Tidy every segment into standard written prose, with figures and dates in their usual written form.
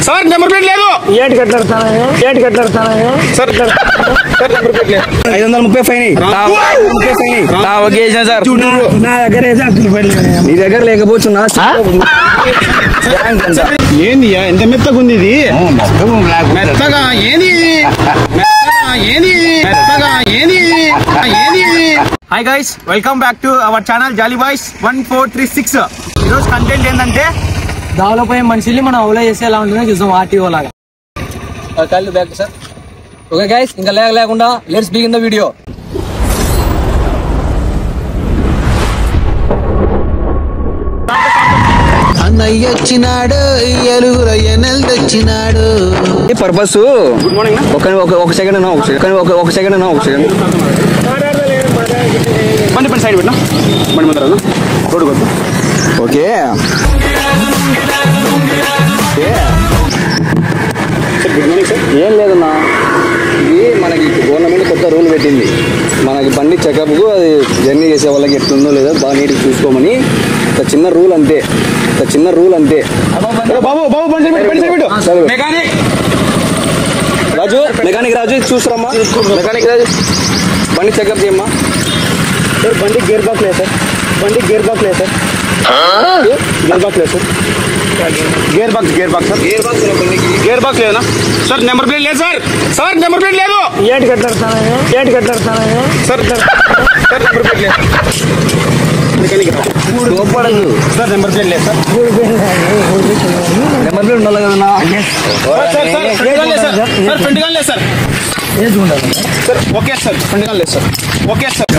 Sir number plate లేదు. ఏటి కట్లాడతాను సార్ సార్ నెంబర్ ప్లేట్ లేదు. 530 ఫైన్ ఓకే సార్. నా దగ్గర నీ దగ్గర లేకపోతున్నా ఏంది ఎంత మెత్తగా ఉంది ఇది? మెత్తగా ఏంది hi guys, welcome back to our channel jolly boys 1436. ఈరోజు కంటెంట్ ఏంటంటే డెవలప్ అయ్యే మనుషుల్ని మనం అవలా చేస్తే ఎలా ఉంటుందో చూసాం ఆర్టీఓ లాగా. కళ్ళు బ్యాక్ సార్. ఓకే గైస్, ఇంకా లేకుండా లెట్స్ బిగిన్ ద వీడియో. అన్నయ్య వచ్చినాడు, ఎలుగుల ఎనల్ తెచ్చినాడు. Purpose good morning. ఒక సెకండ్ బండి పని సైడ్ పెట్టినా, బండి ముందర రోడ్డు కొద్దు. Okay good morning sir. ఏం లేదన్నా, ఇది మనకి గవర్నమెంట్ కొత్త రూల్ పెట్టింది. మనకి బండి చెకప్కు అది జర్నీ చేసే వాళ్ళకి ఎట్లుందో లేదో బాగా నీట్గా చూసుకోమని ఒక చిన్న రూల్ అంతే. బాబు బండి సైడ్ పెట్టు. మెకానిక్ రాజు చూస్తారమ్మా. మెకానిక్ రాజు బండి చెకప్ చేయమ్మా. సార్ బండి గేర్ బాక్స్ లేదు సార్. గేర్ బాక్స్ లేదు సార్. గేర్ బాక్స్ లేదన్నా సార్. నెంబర్ ప్లేట్ లేదు సార్. నెంబర్ ప్లేట్ లేదు. ఏటి కట్లాడతాను సార్ నెంబర్ ప్లేట్ లేదు. మెకానిక్ కోపడదు సార్. నెంబర్ ప్లేట్ లేదు సార్. నెంబర్ ప్లేట్ ఉండాలి కదన్నా. సార్ ఫ్రంట్ గాన్ లేదు sir. Sir okay sir, front గాన్ లేదు sir. Okay sir.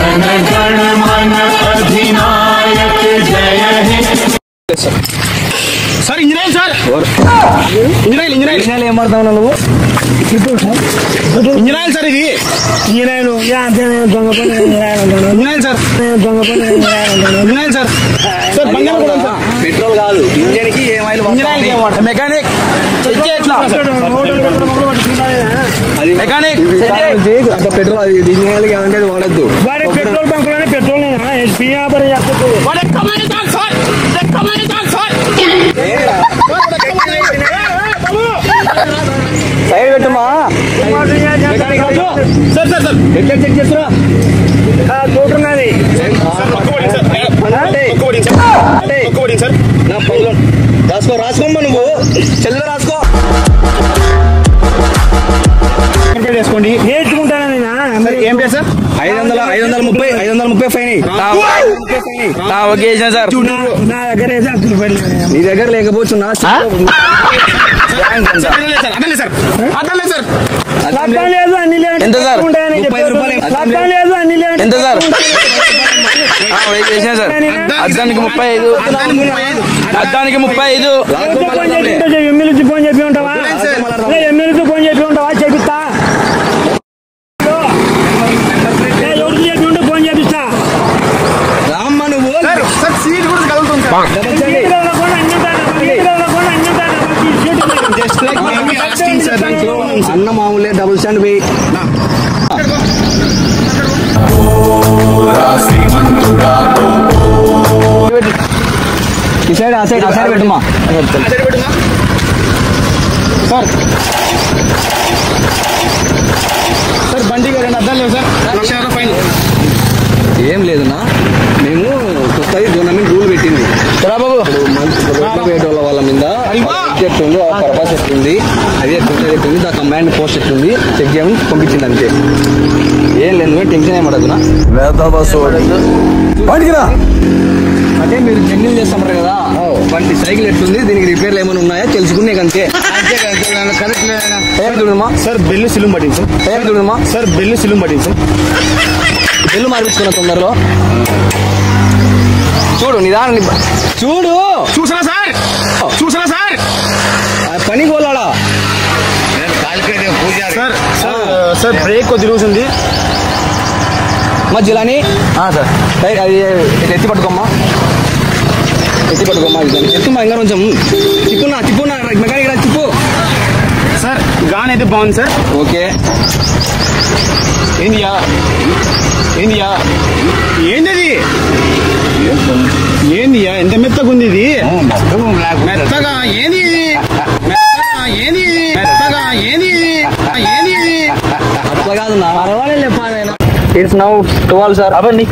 Sir engineer sir. Engineer ఏం మాడతావు నువ్వు? Engineer sir. ఇది నేను దొంగ పని engineer sir. Engineer sir. Sir బండి కూడా సార్. పెట్రోల్ కాదు, ఇంజన్ కి ఏమైనా మెకానిక్ మెకానిక్ పెట్రోల్ అది ఇంజన్ ఏమంటే అది వాడద్దు. పెట్రోల్ బంక్ లోనే పెట్రోల్ వ్యాపారం చేస్తుంది. సైడ్ పెట్టమ్మా. సార్ సార్ సార్ ఎట్లా చెక్ చేస్తున్నా? చూస్తున్నది సార్. నా పైలో రాసుకోమ్మా, నువ్వు చెల్లె రాసుకో. వేసుకోండి. నేర్చుకుంటాను ఏం పేరు సార్? 530 fine okay sir. నా దగ్గర నీ దగ్గర లేకపోతున్నా అర్థం లేదు సార్. లేదు అన్ని ఎంత సార్? 30 రూపాయలు లేదు అన్ని ఎంత సార్? సార్ అద్దానికి 35. అద్దానికి 35. ఎమ్మెల్యేకి ఫోన్ చెప్పి ఉంటావా? ఎమ్మెల్యేకి ఫోన్ చెప్పి ఉంటావా? చెప్తా. ఎవరికి చెప్పి ఉంటే ఫోన్ చేపిస్తా. రామ్మా నువ్వు. సార్ సీట్ కూడా కలుగుతుంది sir. Just like asking sir. అన్న మామూలే, డబుల్ స్టాండ్ పోయి ఈ సైడ్ ఆ సైడ్ పెట్టమ్మా. సార్ సార్ బండికి 2 అద్దాలు లేవు సార్. 1,00,000 ఫైన్. ఏం లేదన్నా, మేము కొత్తది గవర్నమెంట్ రూల్ పెట్టింది. బాబు పేటోళ్ళ వాళ్ళ మీద ఎట్టుంది, ఆ పర్పస్ ఎట్టుంది, అది ఎట్టుంది, దా కమాండ్ పోస్ట్ ఎట్టుంది చెక్ చేయమని పంపించింది అంతే. ఏం లేదు, టెన్షన్ ఏమడదునా. అంటే మీరు జర్నీలు చేస్తున్నారు కదా, బండి సైకిల్ ఎట్లుంది, దీనికి రిపేర్లు ఏమైనా ఉన్నాయా తెలుసుకునే అంతే. చూడమ్మా సార్. బెల్లు సిలుం పట్టింది సార్. చూడమ్మా సార్ బెల్లు సిలుం పట్టింది సార్. బెల్లు మార్పించుకున్న తొందరలో. చూడు నిదానం, చూడు. చూసారా సార్? పనికి పోలాడా సార్? సార్ బ్రేక్ కొద్ది లూజ్ ఉంది. జిలాని సార్ అది ఎత్తి పట్టుకోమ్మా. ఎత్తుమ్మా, ఇంకా కొంచెం తిప్పున్నా మెకానిక్ రా, తిప్పు. సార్ గాన్ అయితే బాగుంది సార్. ఓకే. ఏందియా ఏందియా ఎంత మెత్తగా ఉంది ఇది? మెత్తగా ఏంది? లేదన్నా. పర్వాలేదు. It's now 12 sir. అవన్నీ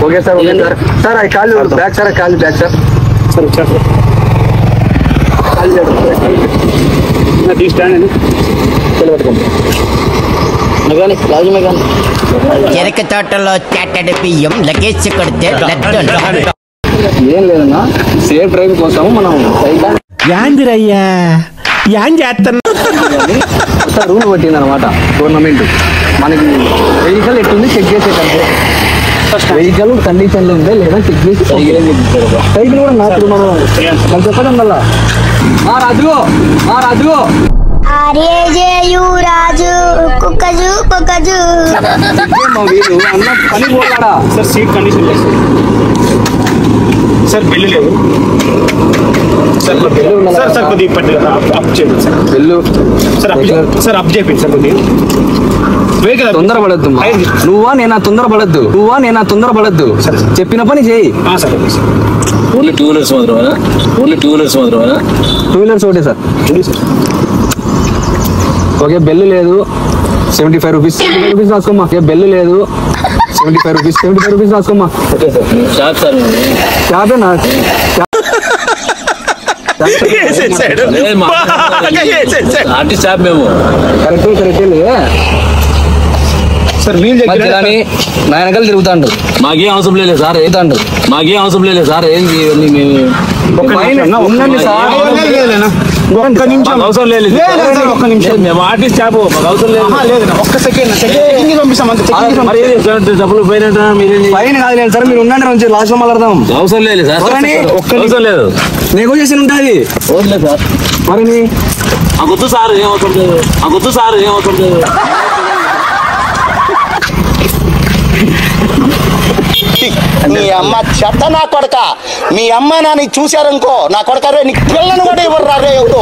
okay sir, okay sir. Sir I call you back sir, I call you back sir. Sir వచ్చారు చెరక తోటలో చెట్టడి బియ్యం లగేజ్ కొడితే ఏం లేదన్నా, సేఫ్ డ్రైవ్ కోసం మనం యాందిరయ్యా యాన్ చేస్తాను. రూల్ పట్టింది అనమాట గవర్నమెంట్. మనకి వెహికల్ ఎట్టుంది చెక్ చేసేటంటే వెహికల్ కండిషన్ లో ఉంటే లేదా చెక్ చేసి సైకిల్ కూడా నాకు నాకు చెప్పడం వల్ల రాజు వీళ్ళు అన్న పని పోతాడా సార్? సీట్ కండిషన్ లేదు సార్, బిల్లు లేదు సార్. సార్ సార్ కొద్దిగా అప్ చేయండి సార్. వెళ్ళు సార్ అప్ చేయండి సార్ కొద్దిగా. తొందరపడద్దు నువ్వా నేనా తొందరపడద్దు చెప్పిన పని చేయి. సార్ ఓన్లీ 2 వీలర్స్ మాత్రమేనా? ఓన్లీ 2 వీలర్స్ మాత్రమేనా? 2 వీలర్స్ ఒకటే సార్. ఓకే, బెల్లు లేదు, 75 రూపీస్ రాసుకోమ్మా. బెల్లు లేదు, 75 రూపీస్ రాసుకోమ్మా. Okay sir. షాప్ సార్ షాపేనా? ఆర్టిస్ట్ షాప్ మేము. కరెక్ట్ సార్ వీల్ కానీ నా వెనకాల తిరుగుతాండు. మాకేం అవసరం లేదు సార్, మాకేం అవసరం లేదు సార్. ఏంది ఉండండి సార్, ఒక్క నిమిషం అవసరం లేదు. ఒక్క నిమిషం, మేము ఆర్టిస్ట్ షాప్, మాకు అవసరం లేదు. ఒక్క సెకండ్ పంపిస్తాం అంతే. డబ్బులు పోయినట్టు మీరేంది? ఫైన్ కాదు లేదు సార్, మీరు ఉండండి నుంచి లాస్ట్ లో మాట్లాడదాం. అవసరం లేదు సార్, అవసరం లేదు. నెగోషియేషన్ ఉంటుంది లేదు సార్. మరి మాకొద్దు సార్, ఏం అవసరం లేదు. మాకొద్దు సార్, ఏం అవసరం లేదు. మీ అమ్మ చెత్త నా కొడక. మీ అమ్మ నాని చూశారనుకో నా కొడక, రే నీకు పిల్లను కూడా ఇవ్వరు రే ఎవరు.